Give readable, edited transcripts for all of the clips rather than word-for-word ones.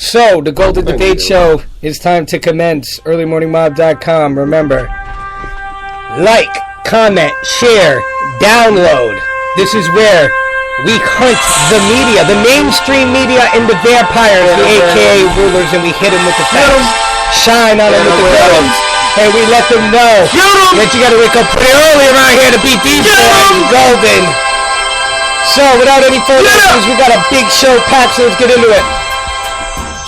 So, the Golden Debate Show is time to commence. EarlyMorningMob.com. Remember, like, comment, share, download. This is where we hunt the media, the mainstream media, and the vampires, the AKA rulers, and we hit them with the facts. Shine on them with the films. And we let them know that you gotta wake up pretty early around here to beat these boys golden. So, without any further ado, we got a big show packed, so let's get into it.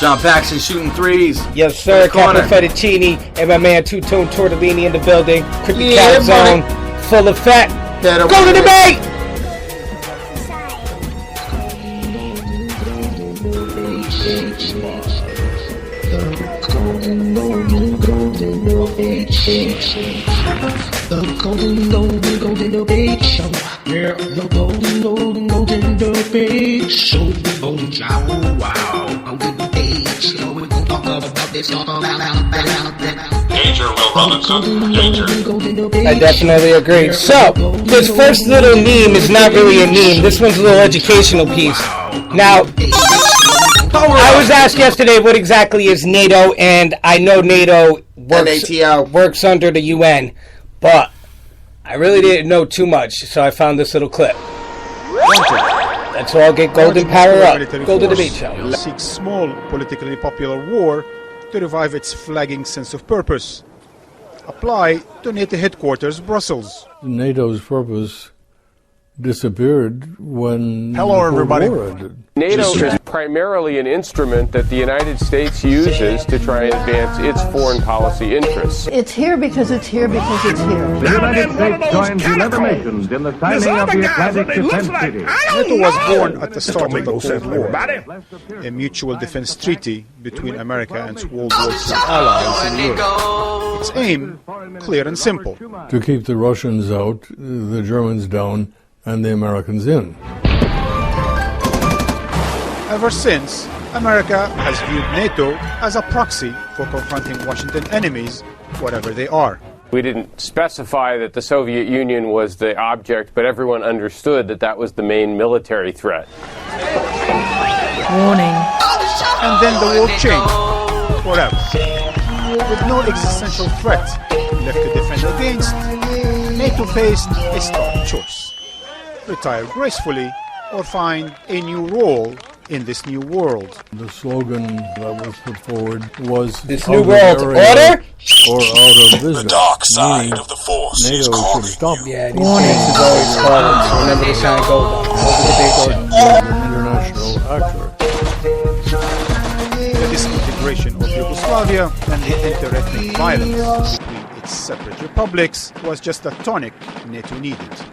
John Paxson shooting threes. Yes, sir. Captain Fettuccine and my man Two-Tone Tortellini in the building. Cricket Calzone, full effect. Go to debate! The Golden Debate Show. Yeah, the Golden Debate Show. Wow. Golden Debate Show. We're gonna talk about this. Danger, Will Robinson. Danger. I definitely agree. So, this first little meme is not really a meme. This one's a little educational piece. Now, I was asked yesterday what exactly is NATO, and I know NATO works under the UN, but I really didn't know too much, so I found this little clip. That's all. Get Golden Power Up. Golden Debate Show. Seeks small, politically popular war to revive its flagging sense of purpose. Apply to NATO headquarters, Brussels. NATO's purpose disappeared when Hello, everybody. NATO is primarily an instrument that the United States uses to try and advance its foreign policy interests. It's here because it's here because it's here. The United States joins 11 nations in the signing of the Atlantic Defense Treaty. NATO was born at the start of the Cold War, a mutual defense treaty between America and its World War II allies in Europe. Its aim, clear and simple. To keep the Russians out, the Germans down, and the Americans in. Ever since, America has viewed NATO as a proxy for confronting Washington enemies, whatever they are. We didn't specify that the Soviet Union was the object, but everyone understood that that was the main military threat. Warning. And then the world changed, forever. With no existential threat left to defend against, NATO faced a stark choice. Retire gracefully or find a new role in this new world. The slogan that was put forward was this new world order or out of business. The dark side of the force is NATO calling should stop. Yeah, these things is always calling. So remember to shine gold. International actor. The disintegration of Yugoslavia and the inter-ethnic violence between its separate republics was just a tonic NATO needed.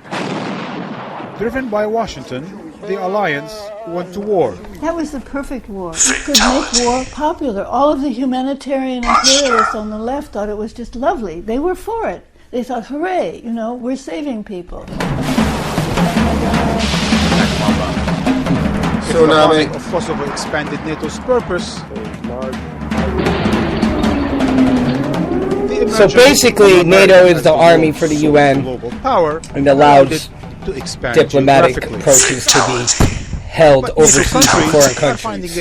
Driven by Washington, the alliance went to war. That was the perfect war. It could make war popular. All of the humanitarian imperialists on the left thought it was just lovely. They were for it. They thought, hooray, we're saving people. Tsunami of Kosovo expanded NATO's purpose. So basically, NATO is the army for the UN global power and allows diplomatic approaches to be held overseas in foreign countries.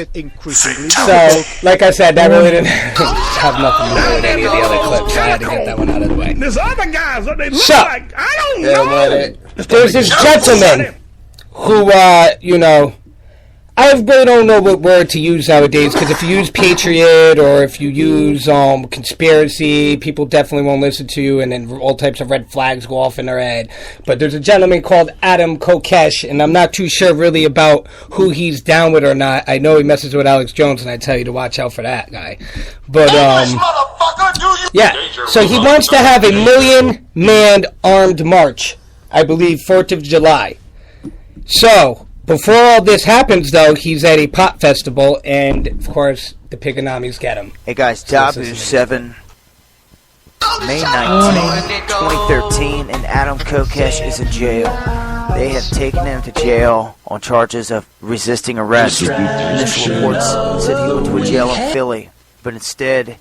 So, like I said, that really didn't have nothing to do with any of the other clips. I had to get that one out of the way. There's other guys, what they look like, I don't know. There's this gentleman who, I really don't know what word to use nowadays, because if you use patriot or if you use conspiracy, people definitely won't listen to you, and then all types of red flags go off in their head. But there's a gentleman called Adam Kokesh, and I'm not too sure really about who he's down with or not. I know he messes with Alex Jones, and I tell you to watch out for that guy. But, yeah, so he wants to have a 1 million-man armed march, I believe 4th of July. So, before all this happens, though, he's at a pop festival, and, of course, the Piganamis get him. Hey, guys, W7, May 19, 2013, and Adam Kokesh is in jail. They have taken him to jail on charges of resisting arrest. Initial reports said he went to a jail in Philly, but instead,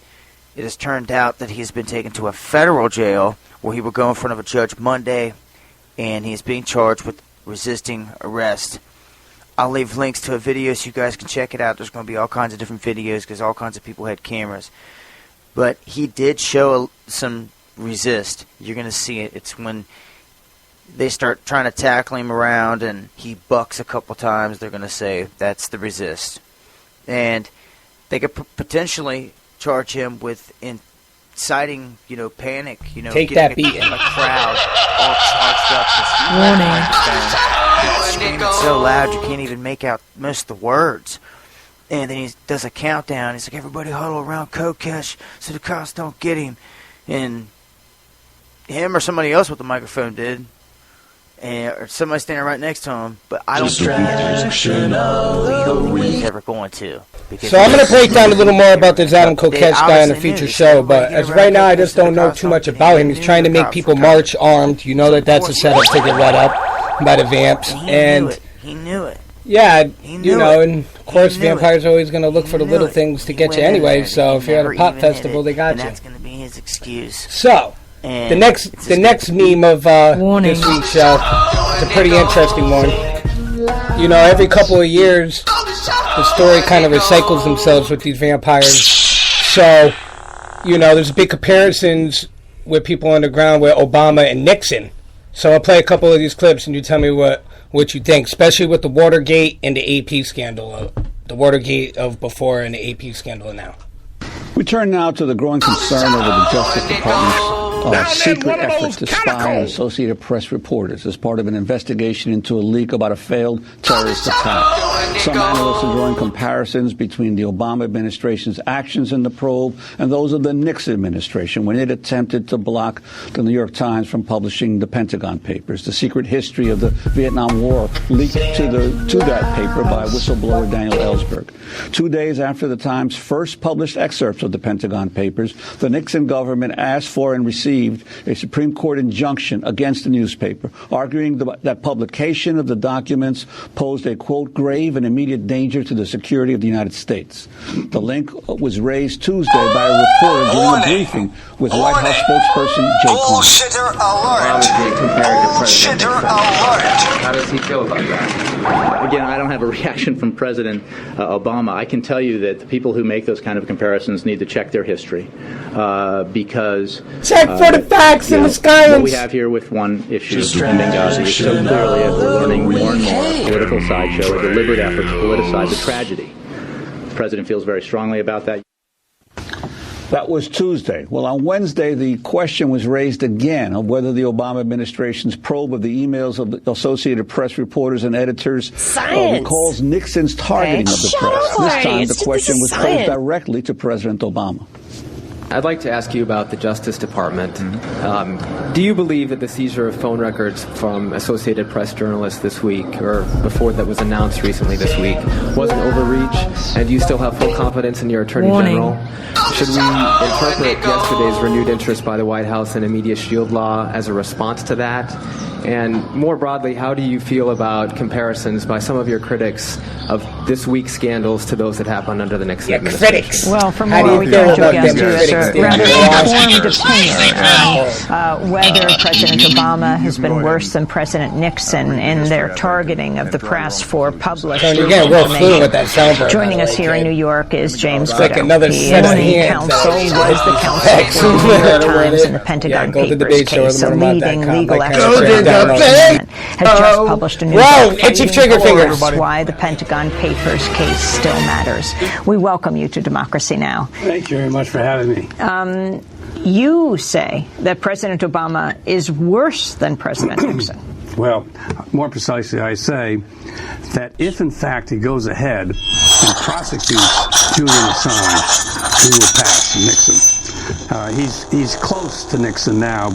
it has turned out that he's been taken to a federal jail where he will go in front of a judge Monday, and he's being charged with resisting arrest. I'll leave links to a video so you guys can check it out. There's going to be all kinds of different videos because all kinds of people had cameras. But he did show some resist. You're going to see it. It's when they start trying to tackle him around and he bucks a couple times. They're going to say that's the resist. And they could potentially charge him with inciting, panic. Take that beating. A crowd all charged up. He's screaming so loud you can't even make out most of the words. And then he does a countdown. He's like, everybody huddle around Kokesh so the cops don't get him. And him or somebody else with the microphone did. Or somebody standing right next to him. But I don't think he's ever going to. So I'm going to break down a little more about this Adam Kokesh guy on a future show. But as right now, I just don't know too much about him. He's trying to make people march armed. You know that's a setup to get let up by the vamps. He knew it. Yeah, and of course vampires are always going to look for the little things to get you anyway, so if you're at a pop festival, they got you. That's going to be his excuse. So, the next meme of this week's show is a pretty interesting one. Every couple of years, the story kind of recycles themselves with these vampires. So, there's big comparisons with people on the ground with Obama and Nixon. So I'll play a couple of these clips and you tell me what you think, especially with the Watergate and the AP scandal. The Watergate of before and the AP scandal now. We turn now to the growing concern over the Justice Department's secret efforts to spy on Associated Press reporters as part of an investigation into a leak about a failed terrorist attack. Some analysts are drawing comparisons between the Obama administration's actions in the probe and those of the Nixon administration when it attempted to block the New York Times from publishing the Pentagon Papers. The secret history of the Vietnam War leaked to that paper by whistleblower Daniel Ellsberg. 2 days after the Times first published excerpts of the Pentagon Papers, the Nixon government asked for and received a Supreme Court injunction against the newspaper, arguing that publication of the documents posed a, quote, grave and immediate danger to the security of the United States. The link was raised Tuesday by a reporter during a briefing with White House spokesperson Jay Cohen. Bullshitter alert! Bullshitter alert! How does he feel about that? Again, I don't have a reaction from President Obama. I can tell you that the people who make those kind of comparisons need to check their history because... Check for the facts and the science! What we have here with one issue in Benghazi is so clearly, as we're learning more and more, a political sideshow, a deliberate effort to politicize a tragedy. The President feels very strongly about that. That was Tuesday. Well, on Wednesday, the question was raised again of whether the Obama administration's probe of the emails of the Associated Press reporters and editors recalls Nixon's targeting of the press. This time, the question was posed directly to President Obama. I'd like to ask you about the Justice Department. Do you believe that the seizure of phone records from Associated Press journalists this week, or before that was announced recently this week, was an overreach? And do you still have full confidence in your Attorney General? Should we interpret yesterday's renewed interest by the White House in a media shield law as a response to that? And more broadly, how do you feel about comparisons by some of your critics of this week's scandals to those that happened under the Nixon administration? Critics! Well, from what we heard you against you as a rather informed opinion on whether President Obama has been worse than President Nixon in their targeting of the press for published information. Joining us here in New York is James Brito. He is the counsel, was the counsel for the New York Times and the Pentagon Papers case, a leading legal expert. Has just published a new book why the Pentagon Papers case still matters. We welcome you to Democracy Now! Thank you very much for having me. You say that President Obama is worse than President Nixon. Well, more precisely, I say that if, in fact, he goes ahead and prosecutes Julian Assange, he will pass Nixon. He's close to Nixon now.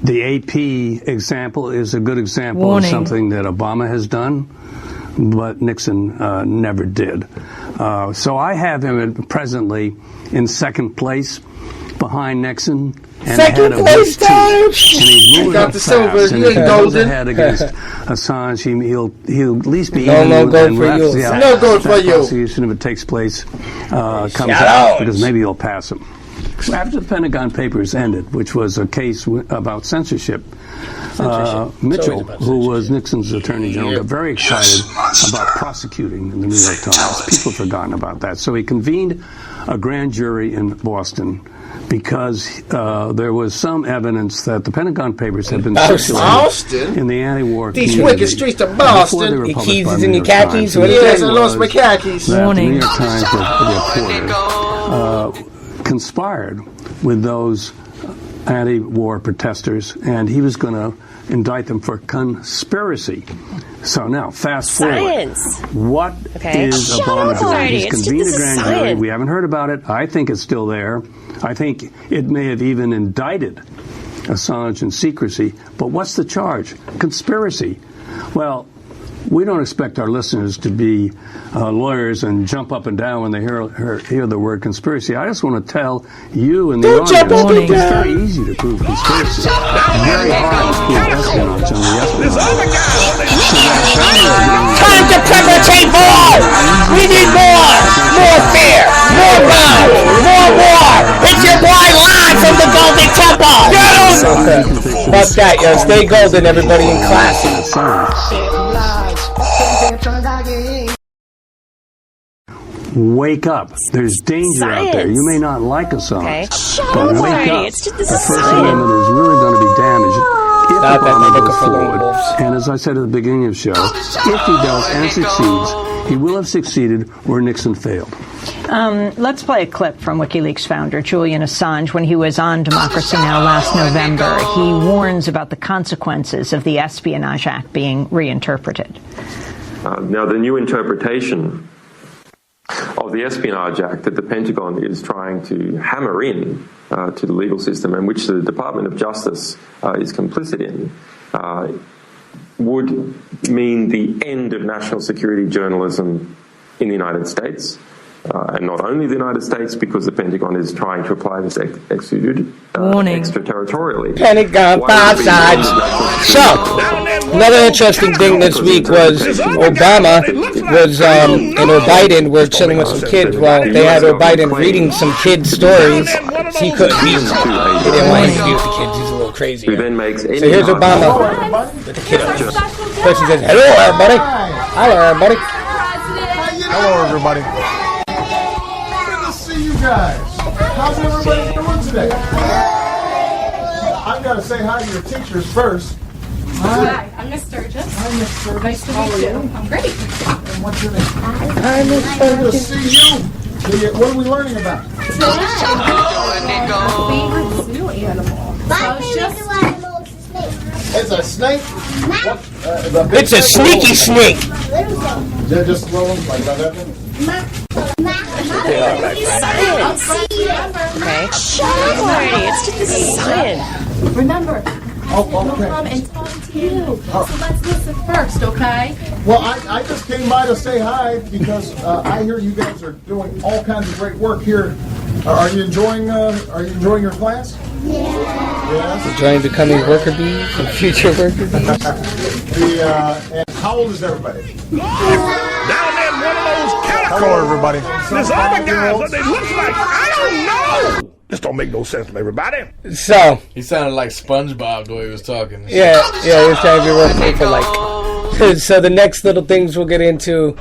The AP example is a good example of something that Obama has done, but Nixon never did. So I have him presently in second place behind Nixon. And second place time! And he's moving up fast. And if he goes ahead against Assange, he'll at least be no gold for you. No gold for you. Prosecution, if it takes place, comes out, because maybe he'll pass him. After the Pentagon Papers ended, which was a case about censorship, Mitchell, who was Nixon's Attorney General, got very excited about prosecuting the New York Times. People have forgotten about that. So he convened a grand jury in Boston because there was some evidence that the Pentagon Papers had been circulated in the anti-war community. These wicked streets of Boston. Your keys is in your khakis? Yes, I lost my khakis. The New York Times reporter conspired with those anti-war protesters, and he was going to indict them for conspiracy. So now, fast forward. What is Obama doing? He's convened a grand jury. We haven't heard about it. I think it's still there. I think it may have even indicted Assange in secrecy. But what's the charge? Conspiracy. Well, we don't expect our listeners to be lawyers and jump up and down when they hear the word conspiracy. I just want to tell you and the audience, it's very easy to prove conspiracy. Very hard to prove espionage on the espionage. Time to precipitate more! We need more! More fear! More bombs! More war! It's your boy live from the Golden Temple! Get him! Fuck that, yo. Stay golden, everybody in class. Wake up. There's danger out there. You may not like Assange, but wake up. It's just the First Amendment is really going to be damaged if Obama goes forward. And as I said at the beginning of the show, if he does and succeeds, he will have succeeded where Nixon failed. Let's play a clip from WikiLeaks founder Julian Assange when he was on Democracy Now! Last November. He warns about the consequences of the Espionage Act being reinterpreted. Now, the new interpretation of the Espionage Act that the Pentagon is trying to hammer in to the legal system, and which the Department of Justice is complicit in, would mean the end of national security journalism in the United States. And not only the United States, because the Pentagon is trying to apply this extraterritorially. Pentagon, five sides. So, another interesting thing this week was Obama was and Biden were chilling with some kids. Well, they had Biden reading some kids' stories. He couldn't be. He didn't want to interview the kids. He's a little crazy. So here's Obama with the kid. First he says, "Hello, everybody. Hello, everybody. Hello, everybody. You guys, how's everybody doing today? I've got to say hi to your teachers first. Hi, I'm Miss Sturgis. Hi, Miss Sturgis. Nice to meet you. I'm great. And what's your name? Hi, Miss Sturgis. Good to see you. What are we learning about? Today, our favorite zoo animal. It's a snake. It's a sneaky snake. Just slow like that. Science. Okay. Shut up, Marty. It's just science. Remember, I'm going to come and talk to you. So let's listen first, okay? Well, I just came by to say hi because I hear you guys are doing all kinds of great work here. Are you enjoying your class? Yes. Enjoying becoming worker bees and future worker bees. And how old is everybody? Down there in one of those catacombs. Hello, everybody. There's other guys that they look like. I don't know. This don't make no sense to everybody. So he sounded like SpongeBob the way he was talking. Yeah, he was trying to be real playful, like. So the next little things we'll get into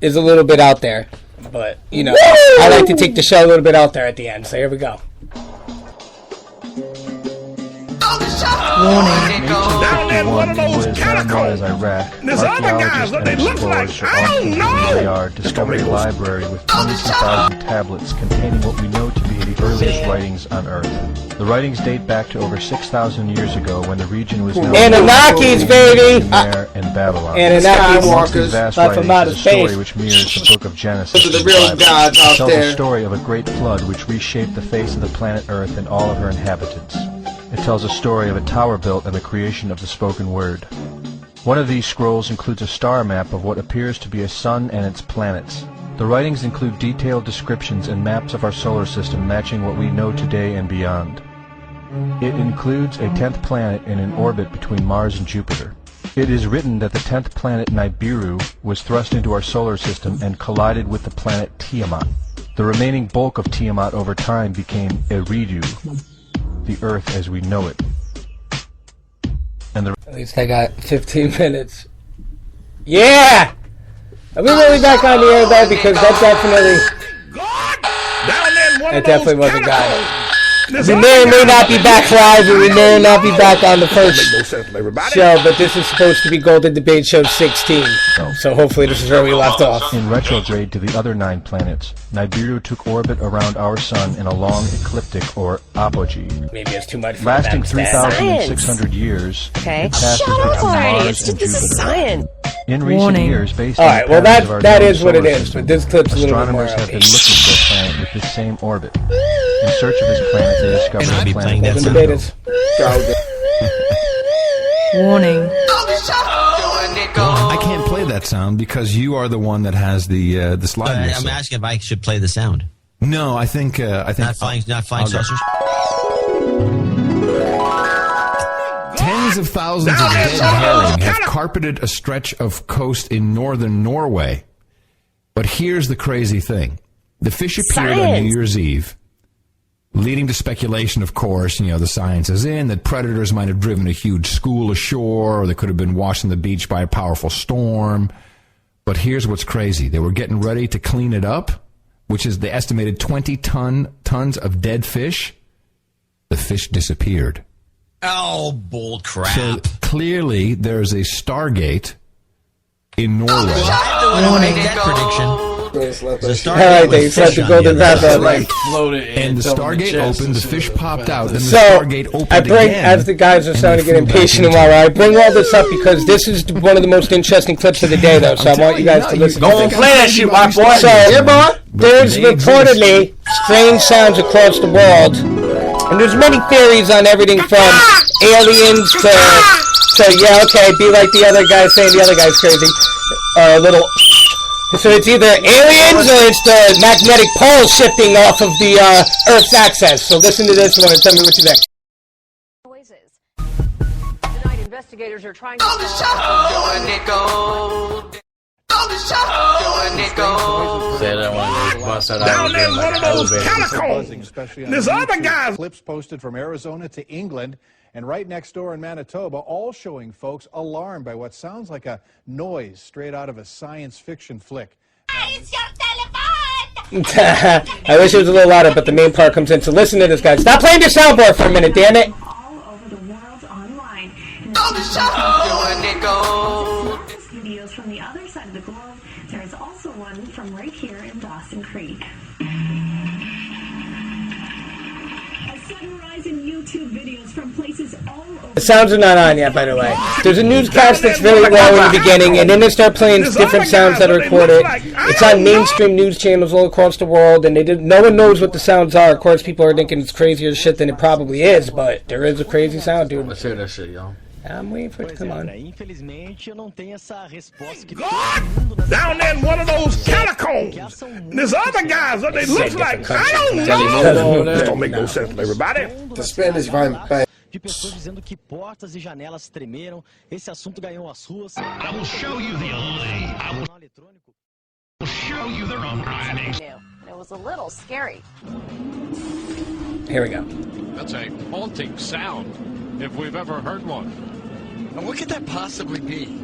is a little bit out there, but I like to take the show a little bit out there at the end. So here we go. Warning. Down there in one of those catacombs. There's other guys that they look like. I don't know. Discovered a library with 22,000 tablets containing what we know to be the earliest writings on Earth. The writings date back to over 6,000 years ago when the region was known Anunnakis, baby! and Babylon. Anunnakis, vast writings is a story which mirrors the book of Genesis. Those are the real gods out there. It tells the story of a great flood which reshaped the face of the planet Earth and all of her inhabitants. It tells a story of a tower built and the creation of the spoken word. One of these scrolls includes a star map of what appears to be a sun and its planets. The writings include detailed descriptions and maps of our solar system matching what we know today and beyond. It includes a 10th planet in an orbit between Mars and Jupiter. It is written that the 10th planet Nibiru was thrust into our solar system and collided with the planet Tiamat. The remaining bulk of Tiamat over time became Eridu, the Earth as we know it. And at least I got 15 minutes. Yeah! Are we really back on the air though? Because that definitely wasn't God. We may or may not be back live, and we may or not be back on the first show, but this is supposed to be Golden Debate Show 16. So hopefully this is where we left off. In retrograde to the other 9 planets, Nibiru took orbit around our sun in a long ecliptic or apogee. Maybe it's too much for lasting 3,600 years. Okay. It passes Shut up between already. Mars It's just and this is Jupiter. science. In recent years, based All on right, the well patterns of our that known is what it solar is, system, but this clip's a little bit more astronomers have been looking for a planet with this same orbit. In search of this planet, they discovered a planet. Warning. I can't play that sound because you are the one that has the slide. I'm asking if I should play the sound. No, I think not flying saucers. Tens of thousands of dead herring have carpeted a stretch of coast in northern Norway. But here's the crazy thing: the fish appeared on New Year's Eve, leading to speculation. Of course, the science is in that predators might have driven a huge school ashore, or they could have been washed on the beach by a powerful storm. But here's what's crazy: they were getting ready to clean it up, which is the estimated 20 tons of dead fish. The fish disappeared. Oh, bull crap. So clearly there's a Stargate in Norway. I want to make that prediction. Alright, they said the golden path and the Stargate opened, the fish popped out, then the So, Stargate opened I bring, again. as the guys are starting to get impatient and I bring all this up because this is one of the most interesting clips of the day, though, so I want you guys to listen to this. Play that shit, my boy. So, there's reportedly strange sounds across the world, and there's many theories on everything from aliens to yeah, okay, be like the other guy saying the other guy's crazy. So it's either aliens or it's the magnetic pole shifting off of the Earth's axis. So listen to this one and tell me what you think. Tonight, investigators are trying to Say that one. Bust that Down out there in again one like of an those elevator. catacombs. Especially This other guy. Clips posted from Arizona to England and right next door in Manitoba, all showing folks alarmed by what sounds like a noise straight out of a science fiction flick. I wish it was a little louder, but the main part comes in. So listen to this, guys. Stop playing your soundboard for a minute, damn it. Videos from the other side of the globe. There is also one from right here in Dawson Creek. A sudden rise in YouTube videos from places all over. The sounds are not on yet, by the way. There's a newscast that's very low in the beginning, and then they start playing different sounds that are recorded. It's on mainstream news channels all across the world, and no one knows what the sounds are. Of course, people are thinking it's crazier shit than it probably is, but there is a crazy sound, dude. Let's hear that shit, y'all. I'm waiting for it to come on. Down there in one of those catacombs. This other guys, what they look like, I don't know. This don't make no sense to everybody. The Spanish vibe. de pessoas dizendo que portas e janelas tremeram. Esse assunto ganhou as ruas. I will show you the only. I will show you the wrong writing. It was a little scary. Here we go. That's a haunting sound, if we've ever heard one. And what could that possibly be?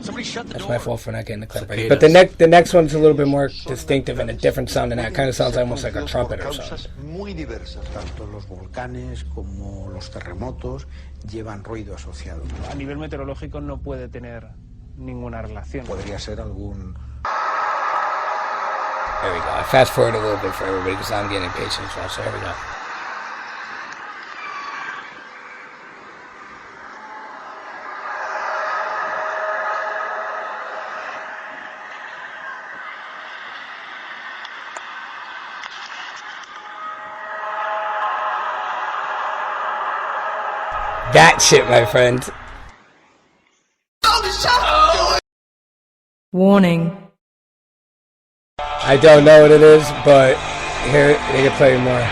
Somebody shut the That's door. my fault for not getting the clip right. But the next one's a little bit more distinctive and a different sound than that. Kind of sounds almost like a trumpet or something. Muy diversas, tanto los volcanes como los terremotos llevan ruido asociado. A nivel meteorológico no puede tener ninguna relación. Podría ser algún. There we go. I fast forward a little bit for everybody because I'm getting impatient as well. So here we go. That shit, my friend. Warning. I don't know what it is, but here they can play more.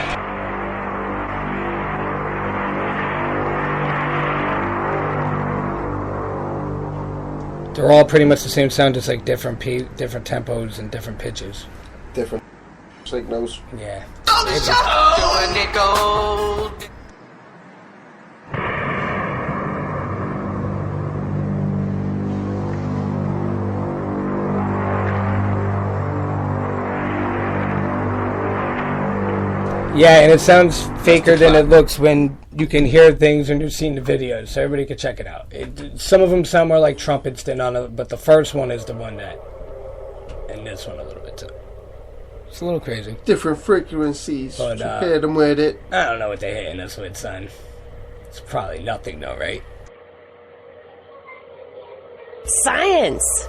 They're all pretty much the same sound, just like different tempos and different pitches. Different. Signals. Yeah. Yeah, and it sounds faker than it looks when you can hear things and you've seen the videos, so everybody can check it out. Some of them sound more like trumpets than on it, but the first one is the one that, and this one a little bit too. It's a little crazy. Different frequencies. But, hit them with it. I don't know what they're hitting us with, son. It's probably nothing, though, right? Science.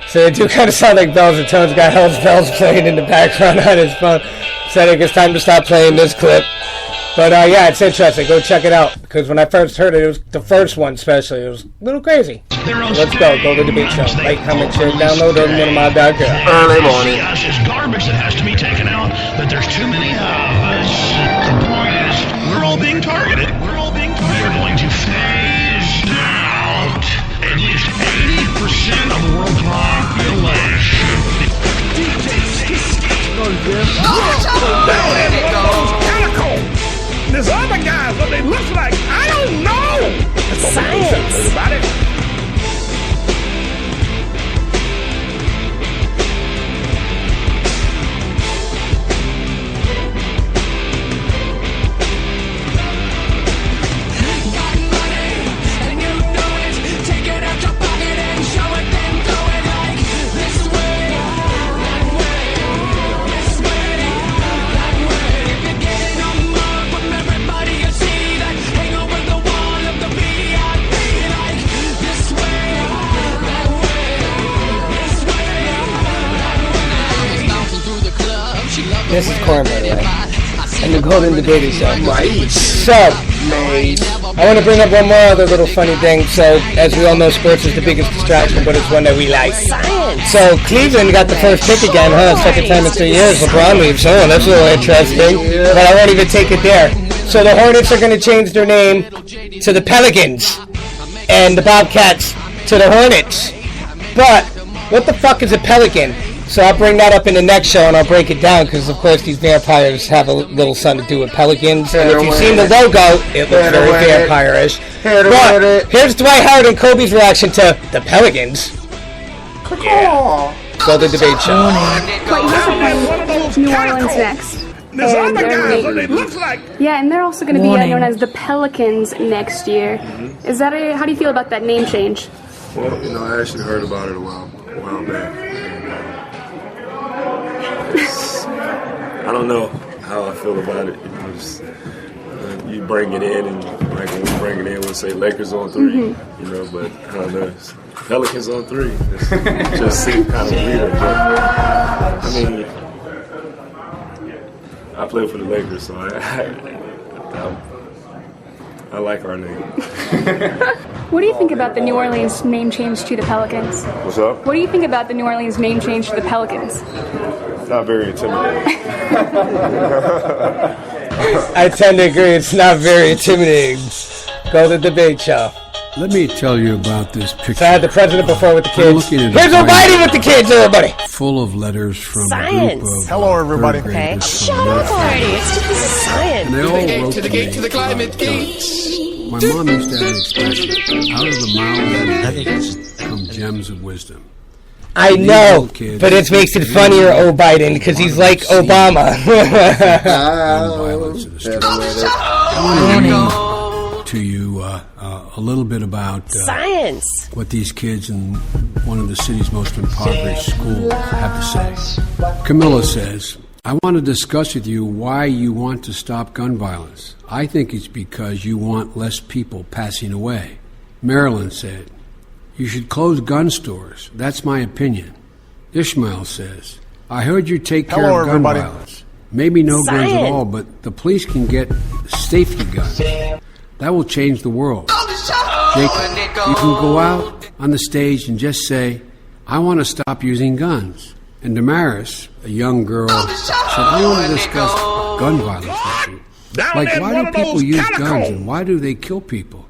So they do kind of sound like bells and tones. Got Hell's Bells playing in the background on his phone. Said it's time to stop playing this clip. But yeah, it's interesting. Go check it out. Because when I first heard it, it was the first one especially. It was a little crazy. Let's go. Go to the Debate Show. Like, comment, share, download, OrderMinimal.com. Early morning. It's garbage that has to be taken out. That there's too many of us. The point is, we're all being targeted. We're all being targeted. We're going to phase out at least 80% of the world's population. There's other guys, what they look like, I don't know. Science. About it. This is Corn, by the way. And the GoldenDebateShow. So, I want to bring up one more other little funny thing. So, as we all know, sports is the biggest distraction, but it's one that we like. So, Cleveland got the first pick again, huh? Second time in 3 years. LeBron leaves. Oh, that's a little interesting. But I won't even take it there. So, the Hornets are going to change their name to the Pelicans. And the Bobcats to the Hornets. But, what the fuck is a Pelican? So I'll bring that up in the next show and I'll break it down because, of course, these vampires have a little something to do with pelicans. And if you've seen the logo, it looks very vampire-ish. But here's Dwight Howard and Kobe's reaction to the Pelicans. Yeah. Go to the Debate Show. But you're playing New Orleans next. There's other guys, what they look like. Yeah, and they're also going to be known as the Pelicans next year. Is that how do you feel about that name change? Well, I actually heard about it a while back. I don't know how I feel about it. Just, you bring it in, and like when we bring it in, we'll say Lakers on 3, but I don't know. Pelicans on 3. It just seemed kind of weird. But, I mean, I play for the Lakers, so I like our name. What do you think about the New Orleans name change to the Pelicans? What's up? What do you think about the New Orleans name change to the Pelicans? Not very intimidating. I tend to agree. It's not very intimidating. Go to the Debate Show. Let me tell you about this picture. So I had the president before with the kids. Here's Biden with the kids, everybody. Full of letters from Science. a group of Hello, everybody. Okay. Shut up already. It's just this is science. And they all wrote To the gate, to the climate gates. My mom used to have an expression, out of the mouths come gems of wisdom. I know, but it makes it funnier, Biden, because he's like Obama. I want to you a little bit about science. What these kids in one of the city's most impoverished schools have to say. Camilla says, I want to discuss with you why you want to stop gun violence. I think it's because you want less people passing away. Marilyn said, you should close gun stores. That's my opinion. Ishmael says, I heard you take care of gun violence. Maybe no guns at all, but the police can get safety guns. That will change the world. Jacob, you can go out on the stage and just say, I want to stop using guns. And Damaris, a young girl, said, I want to discuss gun violence with you. Like, why do people use guns and why do they kill people?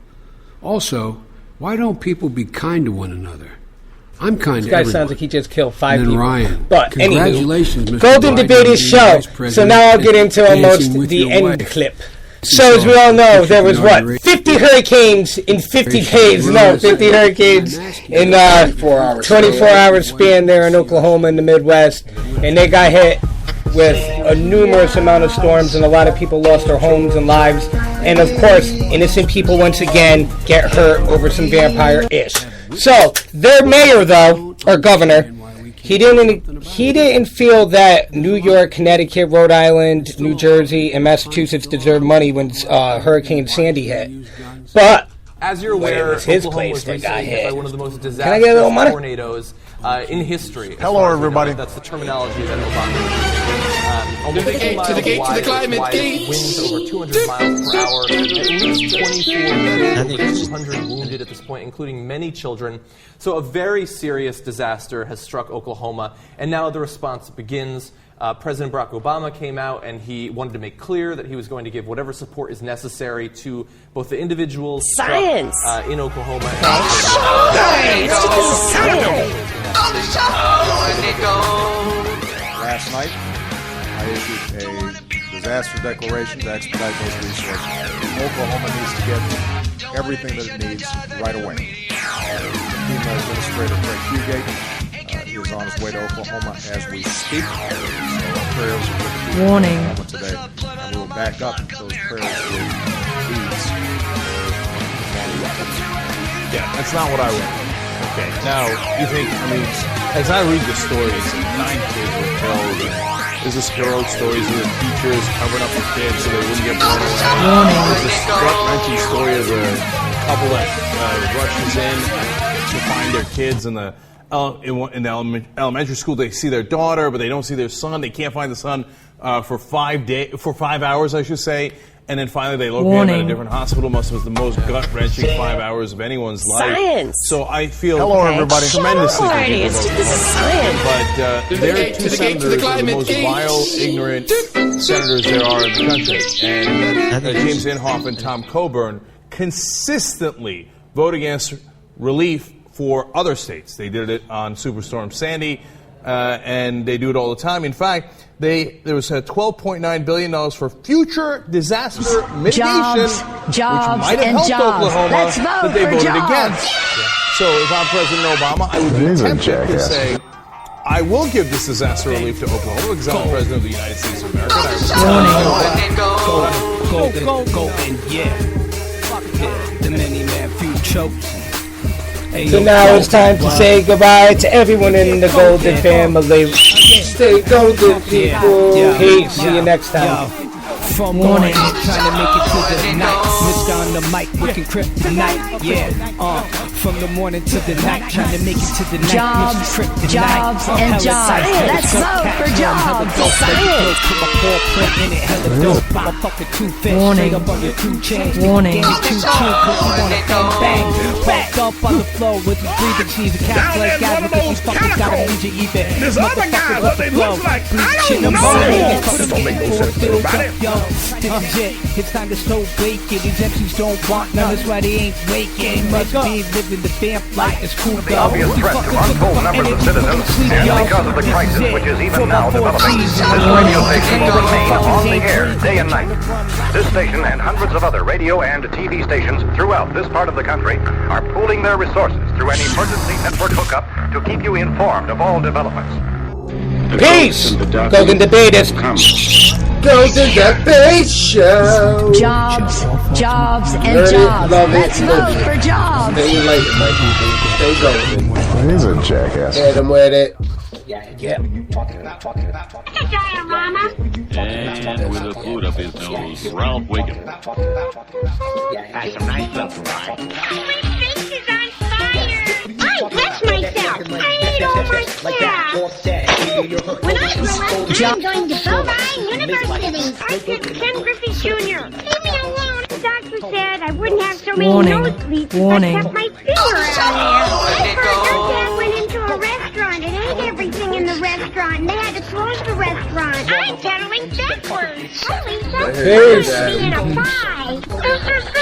Also, why don't people be kind to one another? I'm kind to everyone. This guy sounds like he just killed 5 people. Ryan. But congratulations, anywho, Mr. Golden Debate's show. So now I'll get into almost the end wife. Clip. So as we all know, there was 50 hurricanes in 50 days. No, 50 hurricanes in 24-hour span there in Oklahoma in the Midwest, and they got hit with a numerous amount of storms, and a lot of people lost their homes and lives. And of course, innocent people once again get hurt over some vampire-ish. So their mayor, though, or governor, he didn't feel that New York, Connecticut, Rhode Island, New Jersey, and Massachusetts deserved money when Hurricane Sandy hit. But as you're aware, Oklahoma was got hit. by one of the most Can I get a little disastrous money? tornadoes in history. Hello, everybody. That's the terminology that Obama uses. To the gate, to the gate, to the climate gate. Winds over 200 miles per hour. At least 24 dead, over 200 wounded at this point, including many children. So a very serious disaster has struck Oklahoma, and now the response begins. President Barack Obama came out and he wanted to make clear that he was going to give whatever support is necessary to both the individuals struck, in Oklahoma and Last night, I issued a disaster declaration to expedite those resources. Oklahoma needs to get everything that it needs right away. FEMA Administrator Craig Fugate is on his way to Oklahoma as we speak. So our prayers are with the people of Oklahoma today, and we will back up those prayers with deeds. Yeah, that's not what I wrote. Okay, now, you think, as I read the stories, 9 kids were killed, there's this heroic stories of the teachers covering up the kids so they wouldn't get blown away. There's this gut-wrenching story of a couple that rushes in to find their kids in the elementary school. They see their daughter, but they don't see their son. They can't find the son for 5 hours, I should say. And then finally they locate him at a different hospital. Must have been the most gut-wrenching 5 hours of anyone's life. So I feel tremendously for people. This is science. But their 2 senators are the most vile, ignorant senators there are in the country. And James Inhofe and Tom Coburn consistently vote against relief for other states. They did it on Superstorm Sandy, and they do it all the time. In fact, there was $12.9 billion for future disaster mitigation, which might have helped Oklahoma, that they voted against. So if I'm President Obama, I would be tempted to say, I will give this disaster relief to Oklahoma because I'm the President of the United States of America. Go, and yeah. The many man few chokes. So now it's time to say goodbye to everyone in the Golden family. Stay golden, people. Peace. See you next time. From morning, trying to make it to the night. Mr. on the mic, looking kryptonite. Yeah, from the morning to the night, trying to make it to the night. Jobs, and jobs. Let's vote for jobs. Science. Put my paw print in it, hella dope. I'm a fucking 2 fish. Straight up on your 2 chains. Warning. Cause you wanna come bang. Fucked up on the floor with the breathing cheese. A cat like guys with these fuckers gotta need you even. There's other guys, but they look like, I don't know. Don't make no sense to everybody. This is it, it's time to slow bacon. These MCs don't want none, that's why they ain't waking. Must be living the vamp life, it's cool though. The obvious threat to untold numbers of citizens, and because of the crisis which is even now developing, this radio station will remain on the air day and night. This station and hundreds of other radio and TV stations throughout this part of the country are pooling their resources through an emergency network hookup to keep you informed of all developments. Peace! Golden Debate's Golden Debate Show. Jobs, and jobs. Let's vote for jobs. Stay late, my people. Stay golden. He's a jackass. Hit him with it. Yeah. Hey, Giant Mama. And with a boot up his nose, Ralph Wiggum. That's some nice stuff, right? My face is on fire. I touch myself. I ate all my stuff. When I grow up, I'm going to Bovine University. I said Ken Griffey Jr. Leave me alone. The doctor said I wouldn't have so many nosebleeds if I kept my finger out there. I heard your dad went into a restaurant and ate everything in the restaurant, and they had to close the restaurant. I'm pedaling backwards. Holy something. Being a pie.